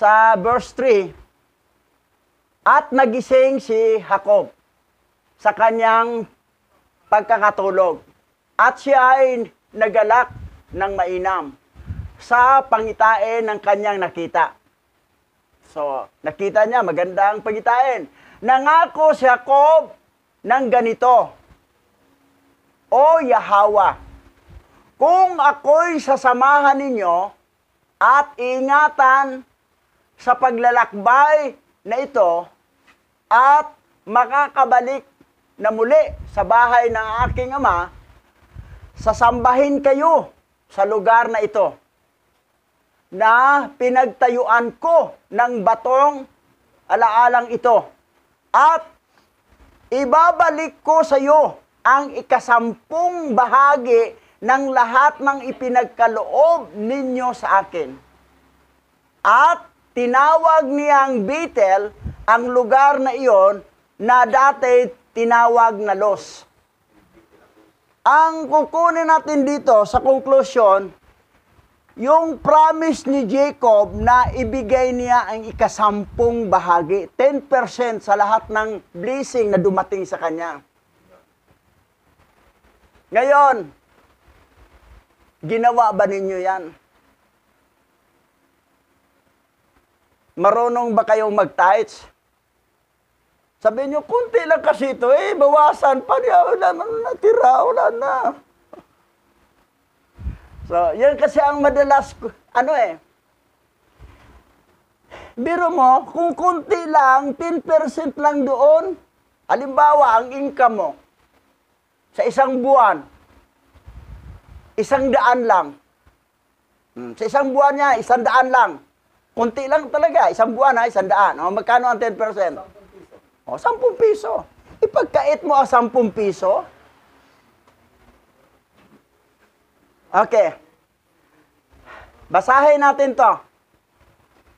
sa verse 3, at nagising si Jacob sa kanyang pagkakatulog. At siya ay nagalak ng mainam sa pangitain ng kanyang nakita. So, nakita niya, magandang pangitain. Nangako si Jacob ng ganito, O Yahweh, kung ako'y sasamahan ninyo at ingatan sa paglalakbay na ito at makakabalik na muli sa bahay ng aking ama, sasambahin kayo sa lugar na ito na pinagtayuan ko ng batong alaalang ito at ibabalik ko sa iyo ang 10 bahagi ng lahat ng ipinagkaloob ninyo sa akin. At tinawag niyang Bethel ang lugar na iyon na dati tinawag na Los. Ang kukunin natin dito sa conclusion, yung promise ni Jacob na ibigay niya ang 10 bahagi, 10% sa lahat ng blessing na dumating sa kanya. Ngayon, ginawa ba ninyo yan? Marunong ba kayong mag-tithes? Sabihin nyo, kunti lang kasi ito bawasan pa niya, wala na natira, wala na. So, yan kasi ang madalas, biro mo, kung kunti lang, 10% lang doon, halimbawa, ang income mo, sa isang buwan, 100 lang. Sa isang buwan niya, 100 lang. Kunti lang talaga, isang buwan 100. O, magkano ang 10%? 10 piso. Ipagkait mo ang 10 piso. Okay. Basahin natin to.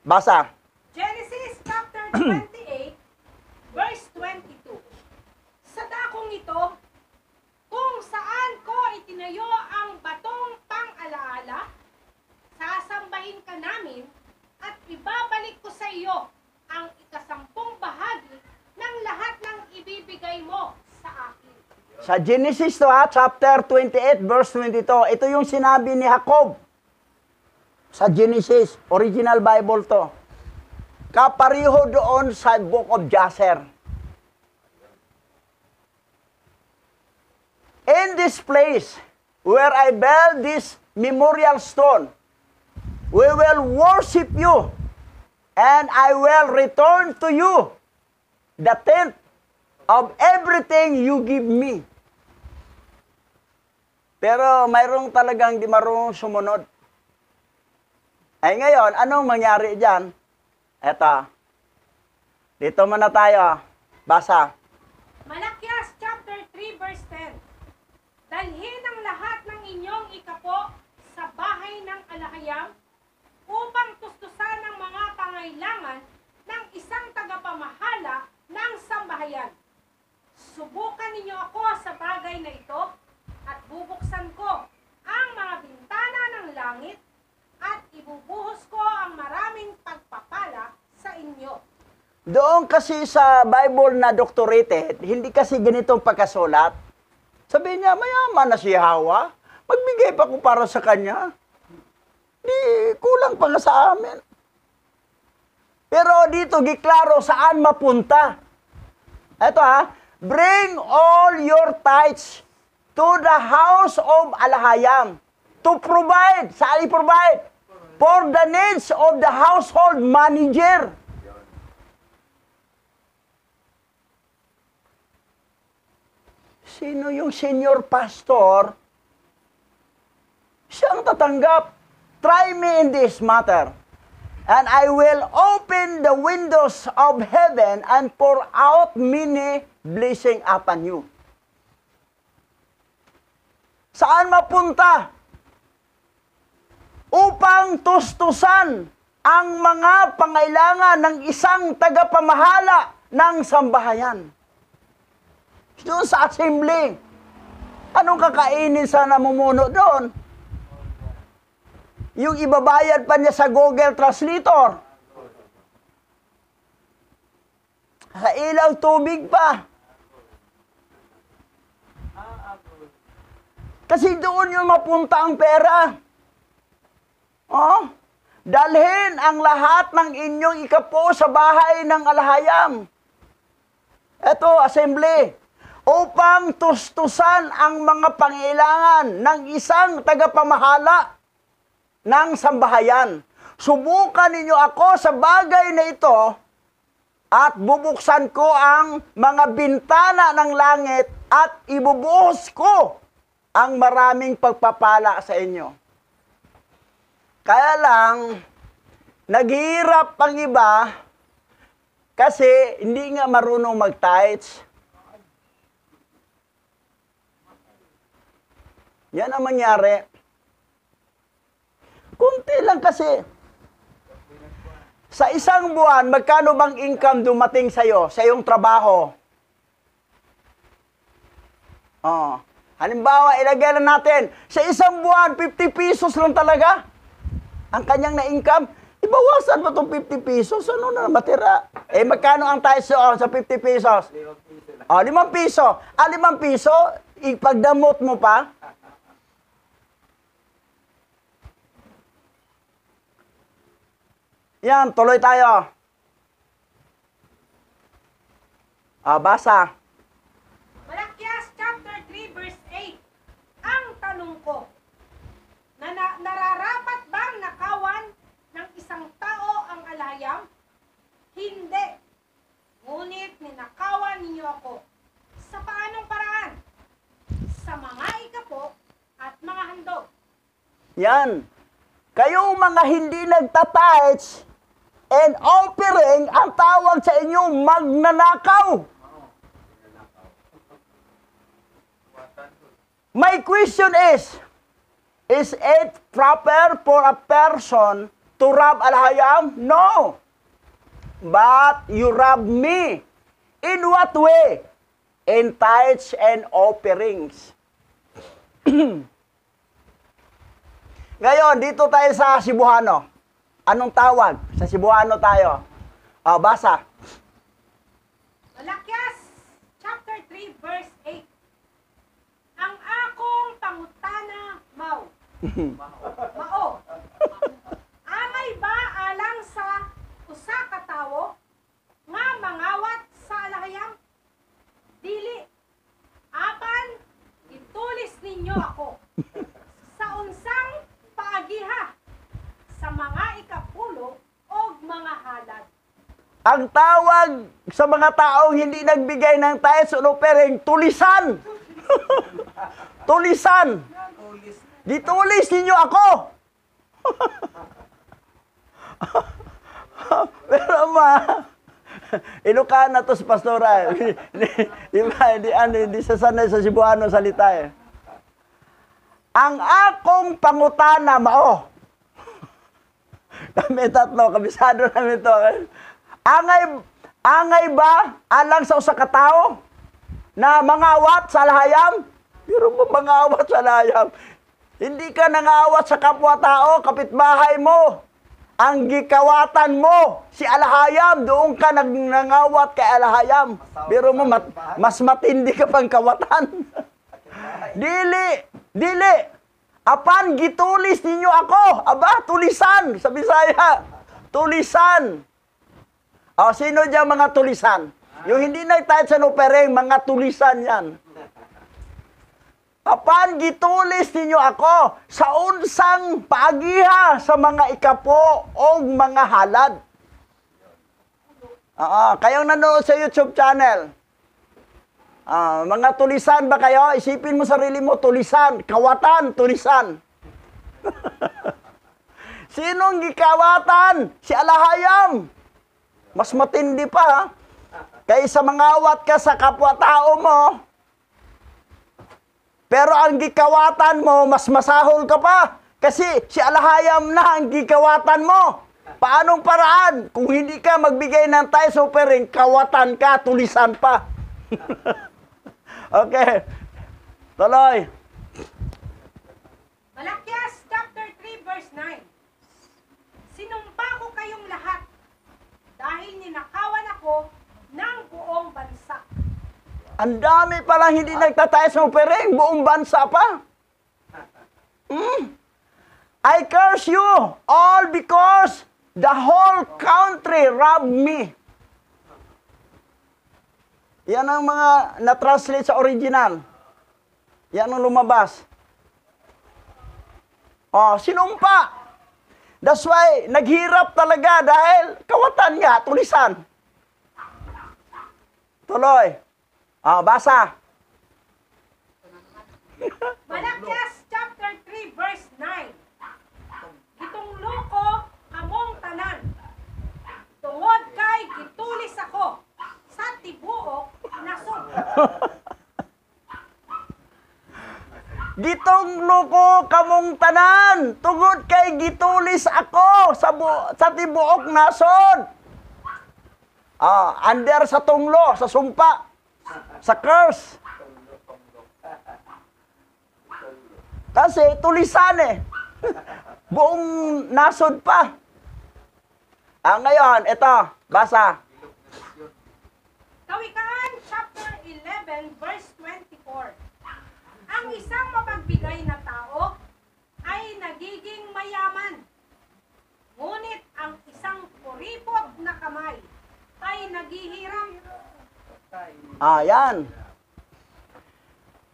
Basa. Genesis chapter 28, verse 22. Sa dakong ito, kung saan ko itinayo ang batong pang-alaala, sasambahin ka namin at ibabalik ko sa iyo ang 10 bahagi ng lahat ng ibibigay mo sa akin. Sa Genesis to chapter 28, verse 22. Ito yung sinabi ni Jacob. Sa Genesis, original Bible to. Kapariho doon sa Book of Jasher. In this place, where I build this memorial stone, we will worship you, and I will return to you the 10th of everything you give me. Pero mayroong talagang di marunong sumunod. Ay ngayon, anong mangyari dyan? Eto. Dito muna tayo. Basa. Malakias chapter 3 verse 10. Dalhin ang lahat ng inyong ikapo sa bahay ng alahayam upang tustusan ng mga pangailangan ng isang tagapamahala ng sambahayan. Subukan ninyo ako sa bagay na ito at bubuksan ko ang mga bintana ng langit at ibubuhos ko ang maraming pagpapala sa inyo. Doon kasi sa Bible na doctorated, hindi kasi ganitong pagkasulat. Sabihin niya, mayaman na si Hawa. Magbigay pa ko para sa kanya. Di, kulang pa nga sa amin. Pero dito, giklaro saan mapunta. Ito bring all your tithes to the house of Alahayam to provide. Saan i-provide? For the needs of the household manager. Sino yung senior pastor? Siyang tatanggap. Try me in this matter, and I will open the windows of heaven and pour out many blessing upon you. Saan mapunta? Upang tustusan ang mga pangailangan ng isang tagapamahala ng sambahayan. Doon sa assembly. Anong kakainin sa namumuno doon? Yung ibabayad pa niya sa Google Translator. Sa ilaw tubig pa. Kasi doon yung mapunta ang pera. Oh, dalhin ang lahat ng inyong ikapo sa bahay ng alahayam. Ito, assembly. Upang tustusan ang mga pangailangan ng isang tagapamahala ng sambahayan. Subukan ninyo ako sa bagay na ito at bubuksan ko ang mga bintana ng langit at ibubuhos ko ang maraming pagpapala sa inyo. Kaya lang, naghihirap ang iba kasi hindi nga marunong mag-tithes. Yan ang mangyari. Kunti lang kasi. Sa isang buwan, magkano bang income dumating sa'yo, sa iyong trabaho? Oh. Halimbawa, ilagay na natin, sa isang buwan, 50 pesos lang talaga ang kanyang na-income. Ibawasan mo itong 50 pesos, ano na matira? Eh, magkano ang tayo sa 50 pesos? 5 piso. 5 piso, ipagdamot mo pa. Yan, tuloy tayo. Basa. Malakias chapter 3 verse 8. Ang tanong ko, nararapat bang nakawan ng isang tao ang alahayam? Hindi. Ngunit ninakawan ninyo ako. Sa paanong paraan? Sa mga ikapo at mga handog. Yan. Kayo mga hindi nagtatights and offering, ang tawag sa inyo, magnanakaw. My question is it proper for a person to rob alahayam? No. But you rob me. In what way? In tithes and offerings. Ngayon, dito tayo sa Cebuano. Anong tawag? Sa Cebuano tayo. Basa. Malakias chapter 3 verse 8. Ang akong pangutana mao. Mao. Amay ba alang sa usa ka tawo nga mangawat sa alahayam? Dili. Apan itulis ninyo ako sa unsang paagiha sa mga ikapulo o mga halad. Ang tawag sa mga taong hindi nagbigay ng tithes o offering, tulisan. Tulisan. Ditulis ninyo ako. Pero Ilocana to si Pastora. Hindi sasanay sa Cebuano salita eh. Ang akong pangutana mao. Kami tatlo, kabisado namin to. Angay ba alang sa usa ka tawo na mangawat sa alahayam? Pero mo mangawat sa alahayam. Hindi ka nangawat sa kapwa-tao, kapitbahay mo. Ang gikawatan mo, si alahayam, doon ka nangawat kay alahayam. Pero mo, mas matindi ka pang kawatan. Dili. Apan gitulis ninyo ako. Aba, tulisan. Sa Bisaya, tulisan. Sino dyan mga tulisan? Yung hindi nagtahit sa nupereng, mga tulisan yan. Apan gitulis ninyo ako sa unsang paagiha sa mga ikapo o mga halad. Kayong nanonood sa YouTube channel. Mga tulisan ba kayo? Isipin mo sarili mo, tulisan. Kawatan, tulisan. Sinong gikawatan? Si alahayam. Mas matindi pa, ha? Kaysa mangawat ka sa kapwa-tao mo. Pero ang gikawatan mo, mas masahol ka pa. Kasi si alahayam na ang gikawatan mo. Paanong paraan? Kung hindi ka magbigay ng tithes offering, kawatan ka, tulisan pa. Okay. Tuloy. Malakias chapter 3 verse 9. Sinumpa ko kayong lahat dahil ninakawan ako ng Ang dami palang hindi nagtatayas ng upering, buong bansa pa. I curse you all because the whole country robbed me. Yan ang mga na-translate sa original. Yan ang lumabas. Oh, sinumpa. That's why, naghirap talaga dahil kawatan nga, tulisan. Tuloy. Basa. Malakyas chapter 3 verse 9. Gitunglo ko among tanan. Tungod kay gitulis ako sa tibuok na sud. Gitong luko kamong tanan, tungod kay gitulis ako sa tibuok nasod. Under sa tunglo, sa sumpa, sa curse. Kasi tulisan buong nasod pa. Ngayon, ito, basa. Kawikaan chapter 11 verse 24. Ang isang mapagbigay na tao ay nagiging mayaman. Ngunit ang isang kuripot na kamay ay naghihirap. Yan.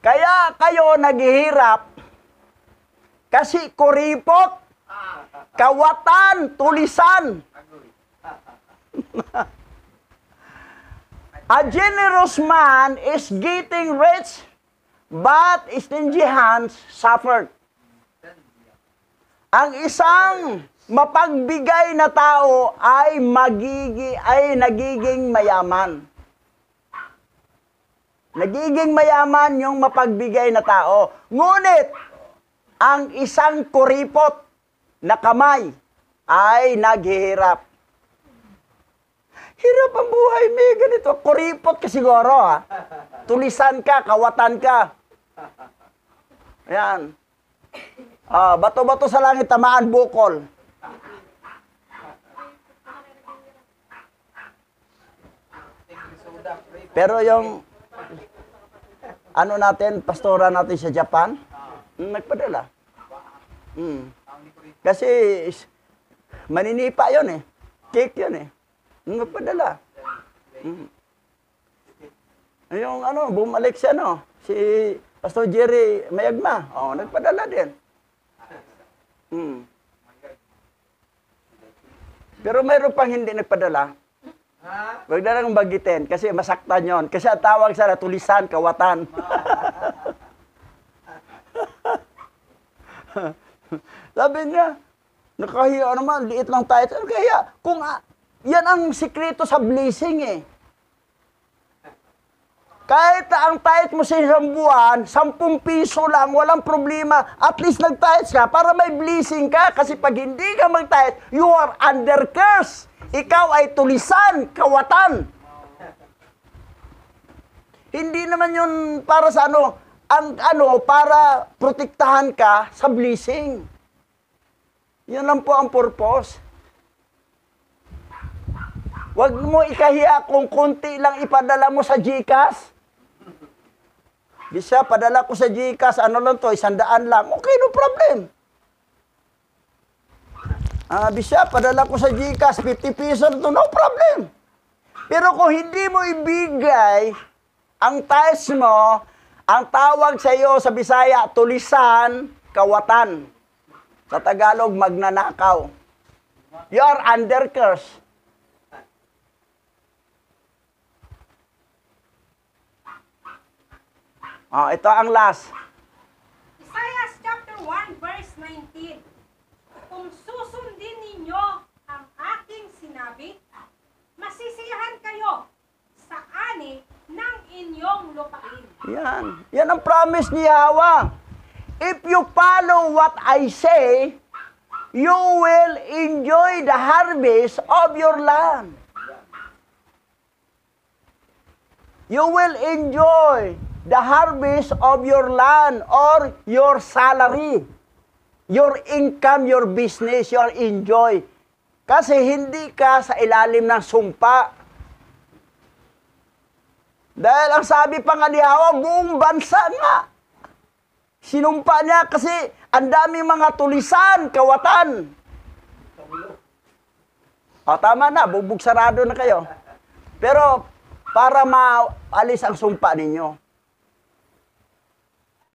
Kaya kayo naghihirap kasi kuripot, kawatan, tulisan. A generous man is getting rich, but stingy hands suffered. Ang isang mapagbigay na tao ay nagiging mayaman. Nagiging mayaman yung mapagbigay na tao. Ngunit, ang isang kuripot na kamay ay naghihirap. Hirap ang buhay, may ganito. Kuripot ka siguro, Tulisan ka, kawatan ka. Ayan. Bato-bato sa langit, tamaan bukol. Pero yung pastora natin sa Japan, nagpadala. Kasi maninipa yun Cake yun nagpadala. Yung bumalik siya si Pastor Jerry Mayagma. Nagpadala din. Pero mayroon pang hindi nagpadala. Huwag na lang bagitin kasi masaktan yon. Kasi ang tawag sa tulisan, kawatan. Sabi niya, nakahiya naman, liit lang tayo. Ano kaya? Kung yan ang sikreto sa blessing Kahit ang tithe mo sa isang buwan, 10 piso lang, walang problema. At least nag-tithe ka para may blessing ka. Kasi pag hindi ka mag-tithe, you are under curse. Ikaw ay tulisan, kawatan. Hindi naman yun para sa para protektahan ka sa blessing. Yun lang po ang purpose. Huwag mo ikahiya kung konti lang ipadala mo sa GCash. Bisa, padala ko sa GCash, lang to, 100 lang. Okay, no problem. Bisa, padala ko sa GCash, 50 pesos to, no problem. Pero kung hindi mo ibigay ang tithes mo, ang tawag sa iyo sa Bisaya, tulisan, kawatan. Sa Tagalog, magnanakaw. You are under curse. Ito ang last. Isaiah chapter 1 verse 19. Kung susundin ninyo ang aking sinabi, masisiyahan kayo sa ani ng inyong lupain. Yan. Yan ang promise ni Yahweh. If you follow what I say, you will enjoy the harvest of your land. You will enjoy the harvest of your land or your salary, your income, your business, your enjoy. Kasi hindi ka sa ilalim ng sumpa. Dahil ang sabi pa nga ni Hawa, buong bansa nga. Sinumpa niya kasi ang daming mga tulisan, kawatan. O, tama na, bugbog sarado na kayo. Pero para maalis ang sumpa ninyo,